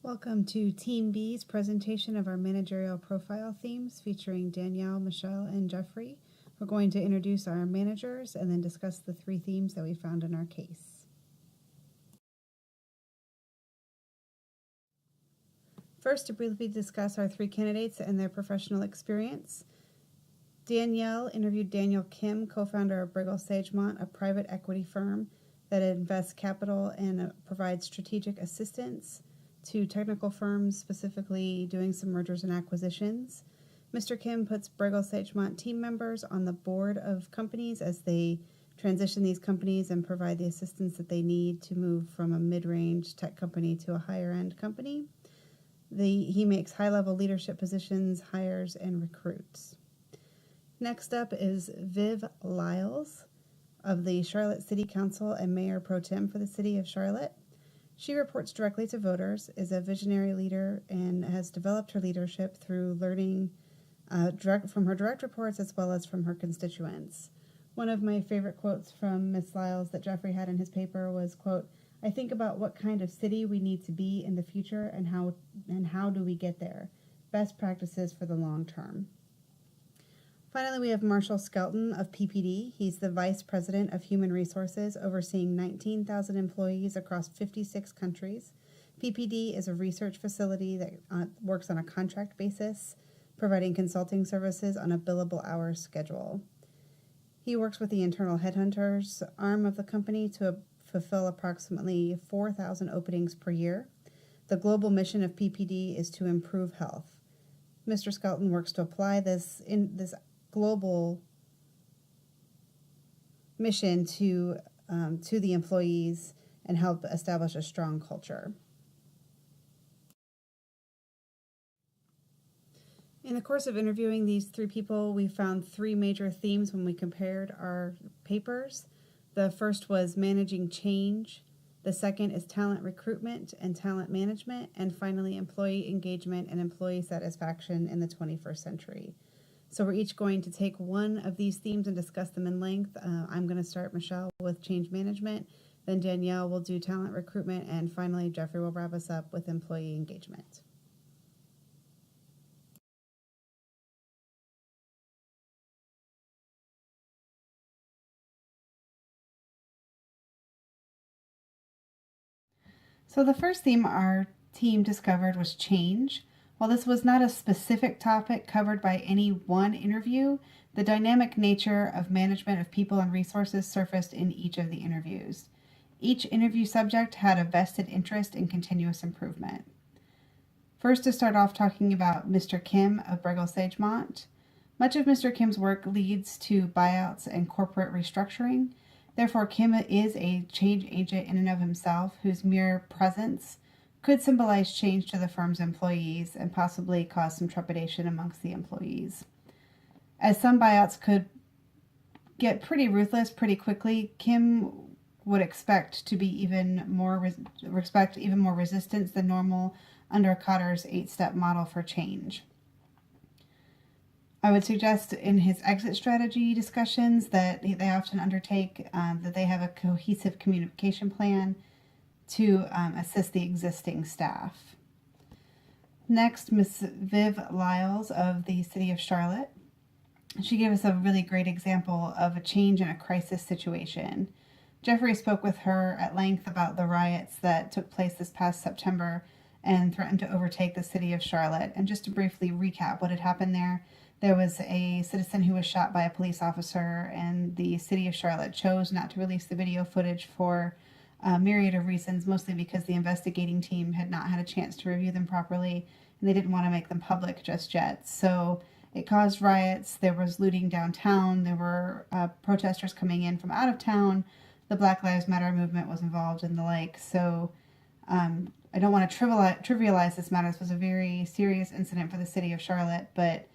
Welcome to Team B's presentation of our managerial profile themes featuring Danielle, Michelle, and Jeffrey. We're going to introduce our managers and then discuss the three themes that we found in our case. First, to briefly discuss our three candidates and their professional experience. Danielle interviewed Daniel Kim, co-founder of Briggle Sagemont, a private equity firm that invests capital and provides strategic assistance to technical firms, specifically doing some mergers and acquisitions. Mr. Kim puts Briggle Sagemont team members on the board of companies as they transition these companies and provide the assistance that they need to move from a mid-range tech company to a higher-end company. He makes high-level leadership positions, hires, and recruits. Next up is Viv Lyles of the Charlotte City Council and Mayor Pro Tem for the City of Charlotte. She reports directly to voters, is a visionary leader, and has developed her leadership through learning from her direct reports as well as from her constituents. One of my favorite quotes from Ms. Lyles that Jeffrey had in his paper was, quote, "I think about what kind of city we need to be in the future and how do we get there. Best practices for the long term." Finally, we have Marshall Skelton of PPD. He's the Vice President of Human Resources, overseeing 19,000 employees across 56 countries. PPD is a research facility that works on a contract basis, providing consulting services on a billable hours schedule. He works with the internal headhunters arm of the company to fulfill approximately 4,000 openings per year. The global mission of PPD is to improve health. Mr. Skelton works to apply this global mission to the employees and help establish a strong culture. In the course of interviewing these three people, we found three major themes when we compared our papers. The first was managing change. The second is talent recruitment and talent management. And finally, employee engagement and employee satisfaction in the 21st century. So we're each going to take one of these themes and discuss them in length. I'm going to start, Michelle, with change management. Then Danielle will do talent recruitment. And finally, Jeffrey will wrap us up with employee engagement. So the first theme our team discovered was change. While this was not a specific topic covered by any one interview, the dynamic nature of management of people and resources surfaced in each of the interviews. Each interview subject had a vested interest in continuous improvement. First, to start off talking about Mr. Kim of Briggle Sagemont. Much of Mr. Kim's work leads to buyouts and corporate restructuring. Therefore, Kim is a change agent in and of himself whose mere presence could symbolize change to the firm's employees and possibly cause some trepidation amongst the employees. As some buyouts could get pretty ruthless pretty quickly, Kim would expect even more resistance than normal under Cotter's 8-step model for change. I would suggest in his exit strategy discussions that they often undertake that they have a cohesive communication plan to assist the existing staff. Next, Ms. Viv Lyles of the City of Charlotte. She gave us a really great example of a change in a crisis situation. Jeffrey spoke with her at length about the riots that took place this past September and threatened to overtake the City of Charlotte. And just to briefly recap what had happened there was a citizen who was shot by a police officer, and the City of Charlotte chose not to release the video footage for a myriad of reasons, mostly because the investigating team had not had a chance to review them properly, and they didn't want to make them public just yet. So it caused riots. There was looting downtown. There were protesters coming in from out of town. The Black Lives Matter movement was involved and the like. So I don't want to trivialize this matter. This was a very serious incident for the City of Charlotte, but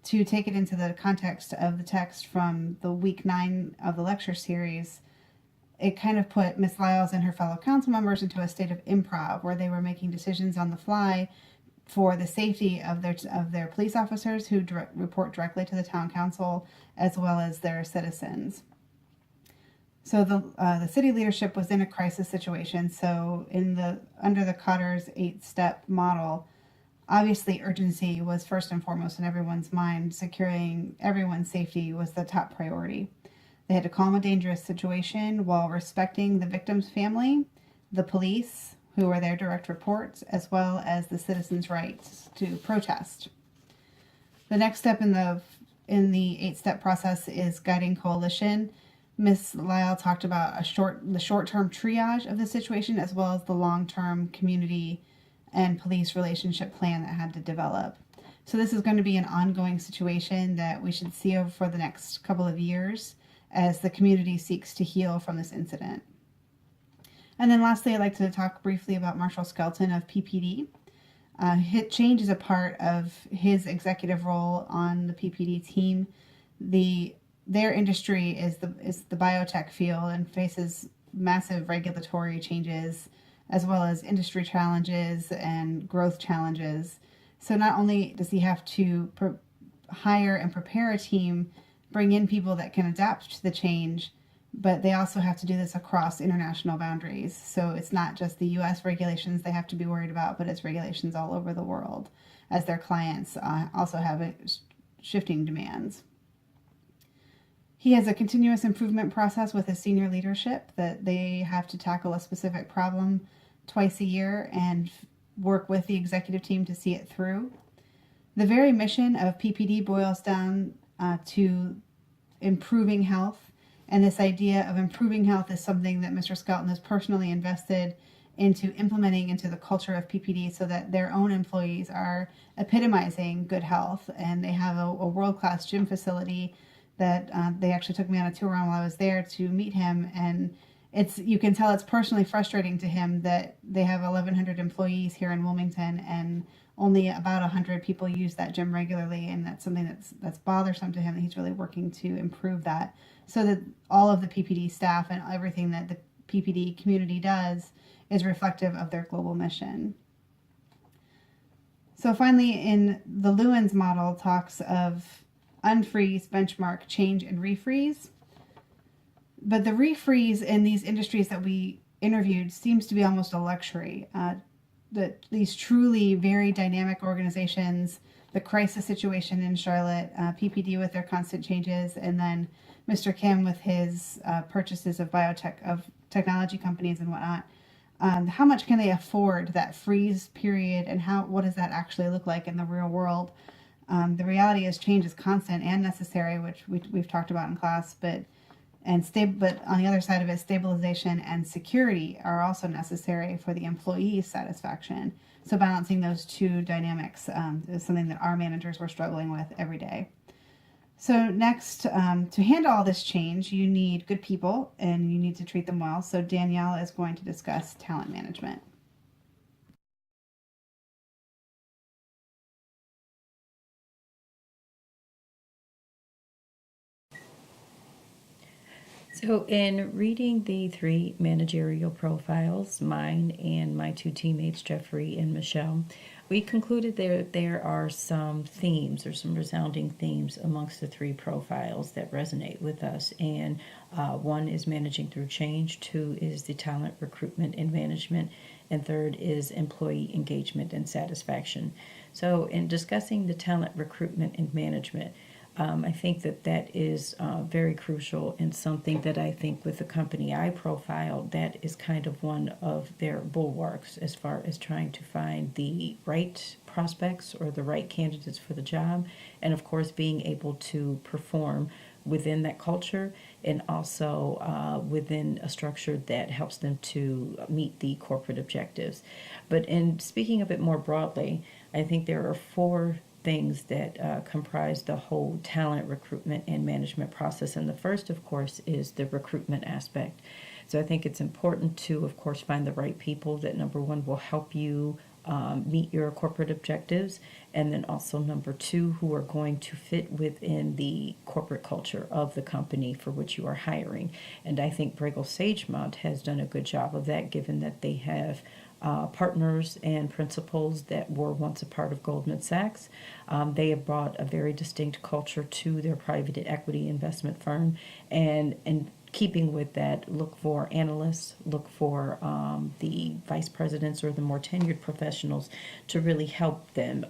to take it into the context of the text from the week 9 of the lecture series, it kind of put Ms. Lyles and her fellow council members into a state of improv where they were making decisions on the fly for the safety of their police officers who report directly to the town council, as well as their citizens. So the city leadership was in a crisis situation. So under the Cotter's 8-step model, obviously urgency was first and foremost in everyone's mind. Securing everyone's safety was the top priority. They had to calm a dangerous situation while respecting the victim's family, the police, who were their direct reports, as well as the citizens' rights to protest. The next step in the 8-step process is guiding coalition. Ms. Lyle talked about the short-term triage of the situation, as well as the long-term community and police relationship plan that had to develop. So this is going to be an ongoing situation that we should see over for the next couple of years as the community seeks to heal from this incident. And then lastly, I'd like to talk briefly about Marshall Skelton of PPD. Change is a part of his executive role on the PPD team. Their industry is the biotech field and faces massive regulatory changes as well as industry challenges and growth challenges. So not only does he have to hire and prepare a team, bring in people that can adapt to the change, but they also have to do this across international boundaries. So it's not just the U.S. regulations they have to be worried about, but it's regulations all over the world as their clients also have shifting demands. He has a continuous improvement process with his senior leadership that they have to tackle a specific problem twice a year and work with the executive team to see it through. The very mission of PPD boils down to improving health, and this idea of improving health is something that Mr. Skelton has personally invested into implementing into the culture of PPD so that their own employees are epitomizing good health, and they have a world-class gym facility that they actually took me on a tour on while I was there to meet him, and you can tell it's personally frustrating to him that they have 1,100 employees here in Wilmington and only about 100 people use that gym regularly, and that's something that's bothersome to him, and he's really working to improve that so that all of the PPD staff and everything that the PPD community does is reflective of their global mission. So finally, in the Lewin's model, talks of unfreeze, benchmark, change, and refreeze. But the refreeze in these industries that we interviewed seems to be almost a luxury. These truly very dynamic organizations, the crisis situation in Charlotte, PPD with their constant changes, and then Mr. Kim with his purchases of technology companies and whatnot. How much can they afford that freeze period, and what does that actually look like in the real world? The reality is change is constant and necessary, which we've talked about in class, but on the other side of it, stabilization and security are also necessary for the employee's satisfaction. So balancing those two dynamics is something that our managers were struggling with every day. So next, to handle all this change, you need good people and you need to treat them well. So Danielle is going to discuss talent management. So, in reading the 3 managerial profiles, mine and my 2 teammates, Jeffrey and Michelle, we concluded there are some themes or some resounding themes amongst the 3 profiles that resonate with us. And 1 is managing through change, 2 is the talent recruitment and management, and 3rd is employee engagement and satisfaction. So, in discussing the talent recruitment and management, I think that is very crucial and something that I think with the company I profiled, that is kind of one of their bulwarks as far as trying to find the right prospects or the right candidates for the job, and of course being able to perform within that culture and also within a structure that helps them to meet the corporate objectives. But in speaking a bit more broadly, I think there are 4 things that comprise the whole talent recruitment and management process. And the first, of course, is the recruitment aspect. So I think it's important to, of course, find the right people that, number 1, will help you meet your corporate objectives, and then also number 2, who are going to fit within the corporate culture of the company for which you are hiring. And I think Briggle Sagemont has done a good job of that, given that they have partners and principals that were once a part of Goldman Sachs. They have brought a very distinct culture to their private equity investment firm, and keeping with that, look for analysts, look for the vice presidents or the more tenured professionals to really help them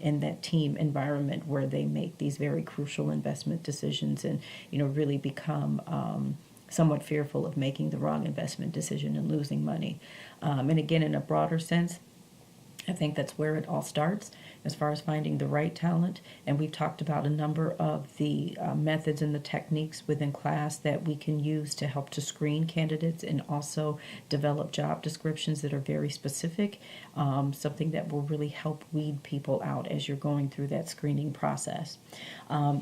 in that team environment where they make these very crucial investment decisions and, really become somewhat fearful of making the wrong investment decision and losing money. And again, in a broader sense, I think that's where it all starts as far as finding the right talent. And we've talked about a number of the methods and the techniques within class that we can use to help to screen candidates and also develop job descriptions that are very specific, something that will really help weed people out as you're going through that screening process.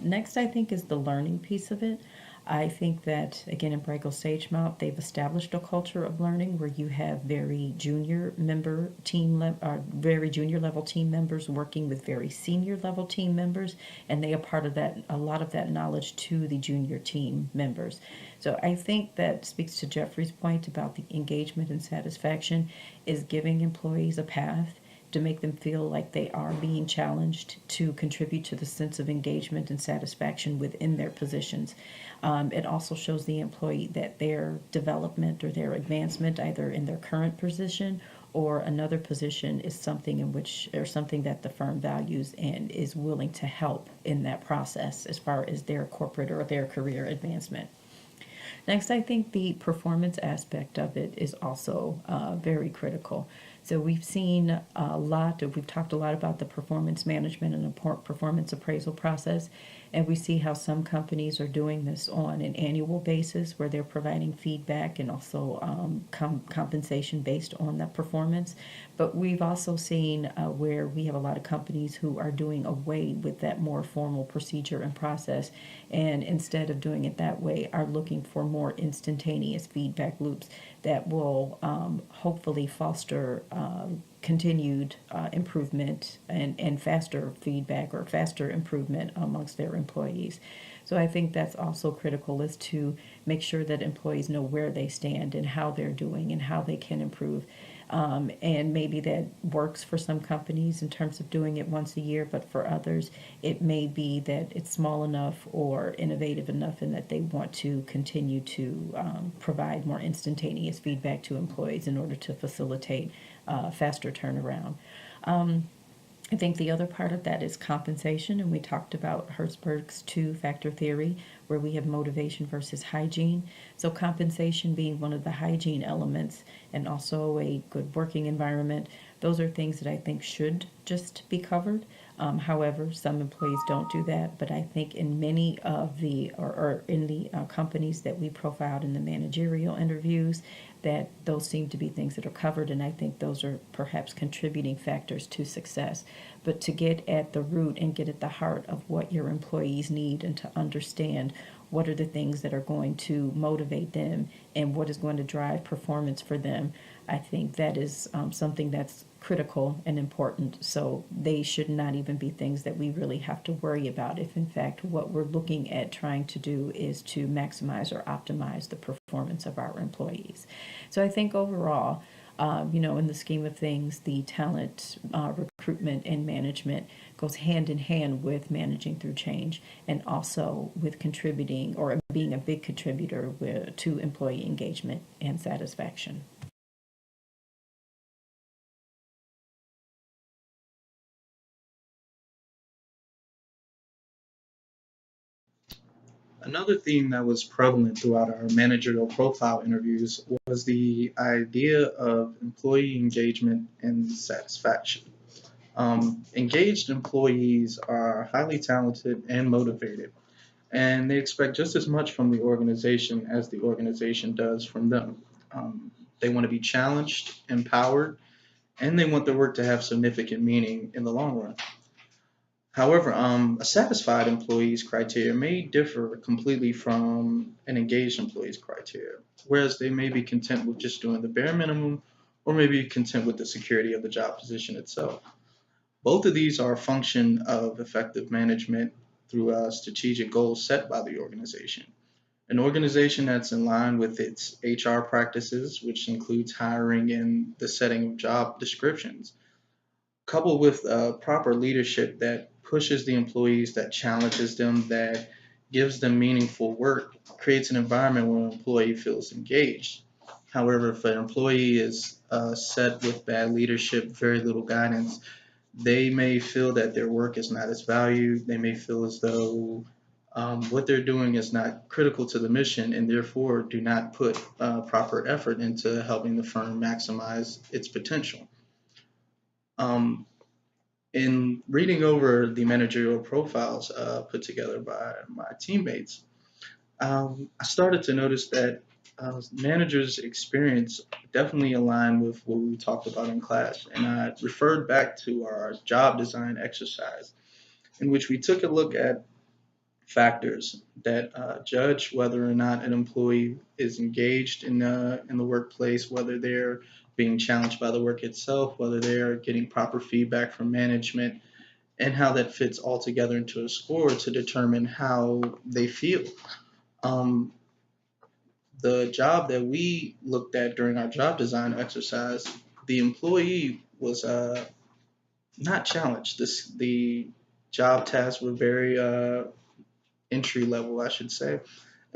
Next, I think, is the learning piece of it. I think that, again, in Bragle Sagemount, they've established a culture of learning where you have very junior very junior level team members working with very senior level team members, and they are part of that, a lot of that knowledge to the junior team members. So I think that speaks to Jeffrey's point about the engagement and satisfaction is giving employees a path to make them feel like they are being challenged to contribute to the sense of engagement and satisfaction within their positions. It also shows the employee that their development or their advancement, either in their current position or another position, is something in which or something that the firm values and is willing to help in that process as far as their corporate or their career advancement. Next, I think the performance aspect of it is also very critical. So we've seen we've talked a lot about the performance management and the performance appraisal process, and we see how some companies are doing this on an annual basis where they're providing feedback and also compensation based on that performance. But we've also seen where we have a lot of companies who are doing away with that more formal procedure and process, and instead of doing it that way, are looking for more instantaneous feedback loops that will hopefully foster continued improvement and faster feedback or faster improvement amongst their employees. So I think that's also critical, is to make sure that employees know where they stand and how they're doing and how they can improve. And maybe that works for some companies in terms of doing it once a year, but for others, it may be that it's small enough or innovative enough and that they want to continue to provide more instantaneous feedback to employees in order to facilitate faster turnaround. I think the other part of that is compensation, and we talked about Hertzberg's two-factor theory, where we have motivation versus hygiene. So compensation being one of the hygiene elements, and also a good working environment. Those are things that I think should just be covered. However, some employees don't do that, but I think in many of or in the companies that we profiled in the managerial interviews, that those seem to be things that are covered, and I think those are perhaps contributing factors to success. But to get at the root and get at the heart of what your employees need and to understand what are the things that are going to motivate them and what is going to drive performance for them, I think that is something that's critical and important. So they should not even be things that we really have to worry about if in fact what we're looking at trying to do is to maximize or optimize the performance of our employees. So I think overall, in the scheme of things, the talent recruitment and management goes hand in hand with managing through change and also with contributing or being a big contributor to employee engagement and satisfaction. Another theme that was prevalent throughout our managerial profile interviews was the idea of employee engagement and satisfaction. Engaged employees are highly talented and motivated, and they expect just as much from the organization as the organization does from them. They want to be challenged, empowered, and they want their work to have significant meaning in the long run. However, a satisfied employee's criteria may differ completely from an engaged employee's criteria, whereas they may be content with just doing the bare minimum or maybe content with the security of the job position itself. Both of these are a function of effective management through strategic goals set by the organization. An organization that's in line with its HR practices, which includes hiring and the setting of job descriptions, coupled with proper leadership that pushes the employees, that challenges them, that gives them meaningful work, creates an environment where an employee feels engaged. However, if an employee is set with bad leadership, very little guidance, they may feel that their work is not as valued. They may feel as though what they're doing is not critical to the mission and therefore do not put proper effort into helping the firm maximize its potential. Um, in reading over the managerial profiles put together by my teammates, I started to notice that managers' experience definitely aligned with what we talked about in class. And I referred back to our job design exercise, in which we took a look at factors that judge whether or not an employee is engaged in the workplace, whether they're being challenged by the work itself, whether they're getting proper feedback from management, and how that fits all together into a score to determine how they feel. Um, the job that we looked at during our job design exercise, the employee was not challenged. The job tasks were very entry level, I should say.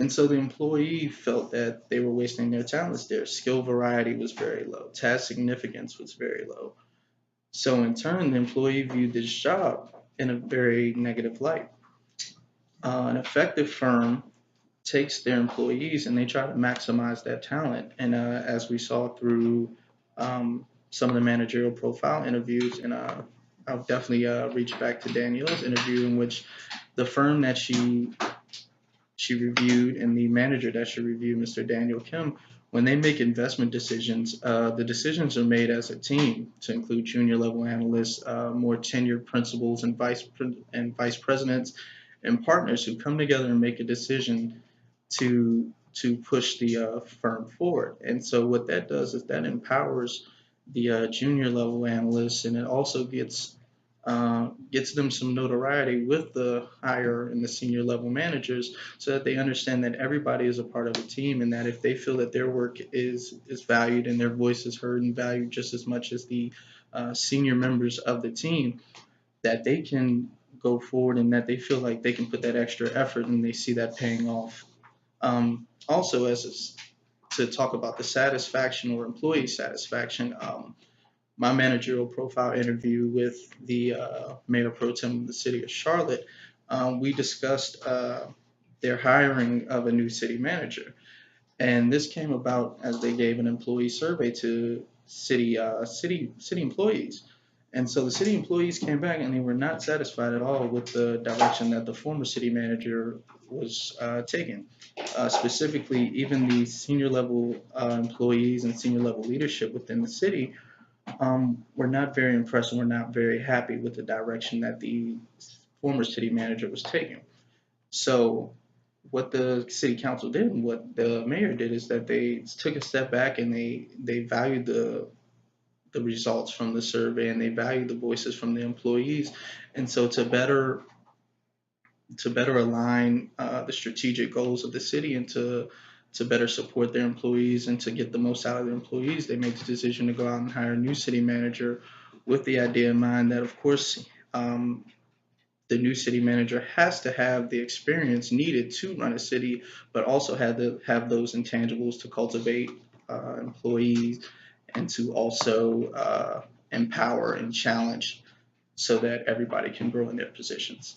And so the employee felt that they were wasting their talents. Their skill variety was very low. Task significance was very low. So in turn, the employee viewed this job in a very negative light. An effective firm takes their employees and they try to maximize that talent. And as we saw through some of the managerial profile interviews, and I'll definitely reach back to Danielle's interview, in which the firm that she reviewed and the manager that she reviewed, Mr. Daniel Kim, when they make investment decisions, the decisions are made as a team to include junior level analysts, more tenured principals and vice presidents and partners who come together and make a decision to push the firm forward. And so what that does is that empowers the junior level analysts, and it also gets them some notoriety with the higher and the senior level managers, so that they understand that everybody is a part of a team, and that if they feel that their work is valued and their voice is heard and valued just as much as the senior members of the team, that they can go forward and that they feel like they can put that extra effort and they see that paying off. Also, to talk about the satisfaction or employee satisfaction, my managerial profile interview with the mayor pro tem of the city of Charlotte, we discussed their hiring of a new city manager. And this came about as they gave an employee survey to city employees. And so the city employees came back and they were not satisfied at all with the direction that the former city manager was taking. Specifically, even the senior level employees and senior level leadership within the city were not very impressed and were not very happy with the direction that the former city manager was taking. So what the city council did and what the mayor did is that they took a step back and they valued the results from the survey and they valued the voices from the employees. And so to better align the strategic goals of the city and to better support their employees and to get the most out of their employees, they made the decision to go out and hire a new city manager with the idea in mind that, of course, the new city manager has to have the experience needed to run a city, but also had to have those intangibles to cultivate employees and to also empower and challenge so that everybody can grow in their positions.